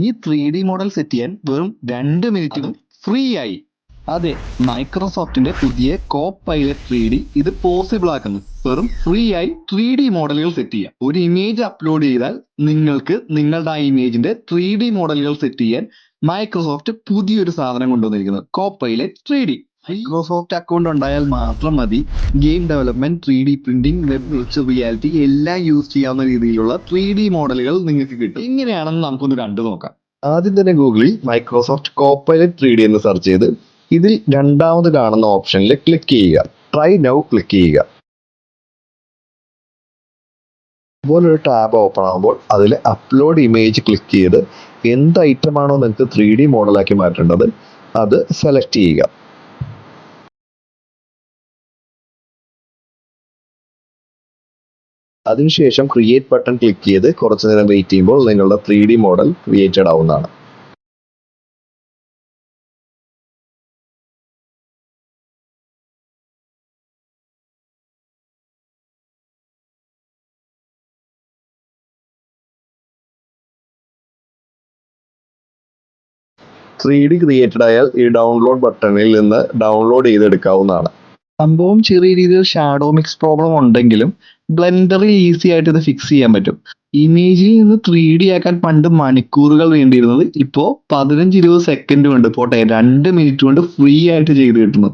ഈ 3D model set ചെയ്യാൻ വെറും 2 മിനിറ്റിനും ഫ്രീ ആയി. അതെ, മൈക്രോസോഫ്റ്റിന്റെ പുതിയ കോപൈലറ്റ് 3D ഇത് പോസിബിൾ ആക്കുന്നു. വെറും ഫ്രീ ആയി 3D മോഡലുകൾ സെറ്റ് ചെയ്യാം. ഒരു ഇമേജ് അപ്ലോഡ് ചെയ്താൽ നിങ്ങൾക്ക് നിങ്ങളുടെ ആ ഇമേജിന്റെ 3D മോഡലുകൾ സെറ്റ് ചെയ്യാൻ മൈക്രോസോഫ്റ്റ് പുതിയൊരു സാധനം കൊണ്ടുവന്നിരിക്കുന്നത് കോപൈലറ്റ് 3D. മൈക്രോസോഫ്റ്റ് അക്കൗണ്ട് ഉണ്ടായാൽ മാത്രം മതി game development, 3D printing, web virtual reality എല്ലാം യൂസ് ചെയ്യാവുന്ന രീതിയിലുള്ള 3D മോഡലുകൾ നിങ്ങൾക്ക് കിട്ടും. എങ്ങനെയാണെന്ന് നമുക്കൊന്ന് കണ്ടു നോക്കാം. ആദ്യം തന്നെ ഗൂഗിളിൽ മൈക്രോസോഫ്റ്റ് കോപൈലറ്റ് 3D എന്ന് സെർച്ച് ചെയ്ത് ഇതിൽ രണ്ടാമത് കാണുന്ന ഓപ്ഷനിൽ ക്ലിക്ക് ചെയ്യുക. ട്രൈ നൗ ക്ലിക്ക് ചെയ്യുക. ഇതുപോലൊരു ടാബ് ഓപ്പൺ ആകുമ്പോൾ അതിൽ അപ്ലോഡ് ഇമേജ് ക്ലിക്ക് ചെയ്ത് എന്ത് ഐറ്റമാണോ നിങ്ങൾക്ക് 3D മോഡലാക്കി മാറ്റേണ്ടത് അത് സെലക്ട് ചെയ്യുക. അതിനുശേഷം ക്രിയേറ്റ് ബട്ടൺ ക്ലിക്ക് ചെയ്ത് കുറച്ചു നേരം വെയിറ്റ് ചെയ്യുമ്പോൾ നിങ്ങളുടെ 3D മോഡൽ ക്രിയേറ്റഡ് ആവുന്നതാണ്. ക്രിയേറ്റഡ് ആയാൽ ഈ ഡൗൺലോഡ് ബട്ടണിൽ നിന്ന് ഡൗൺലോഡ് ചെയ്തെടുക്കാവുന്നതാണ്. സംഭവം ചെറിയ രീതിയിൽ ഷാഡോ മിക്സ് പ്രോബ്ലം ഉണ്ടെങ്കിലും ബ്ലെൻഡറിൽ ഈസി ആയിട്ട് ഇത് ഫിക്സ് ചെയ്യാൻ പറ്റും. ഇമേജിൽ നിന്ന് 3D ആക്കാൻ പണ്ട് മണിക്കൂറുകൾ വേണ്ടിയിരുന്നത് ഇപ്പോൾ 15-20 സെക്കൻഡ് കൊണ്ട് പോട്ടെ 2 മിനിറ്റ് കൊണ്ട് ഫ്രീ ആയിട്ട് ചെയ്ത് കിട്ടുന്നു.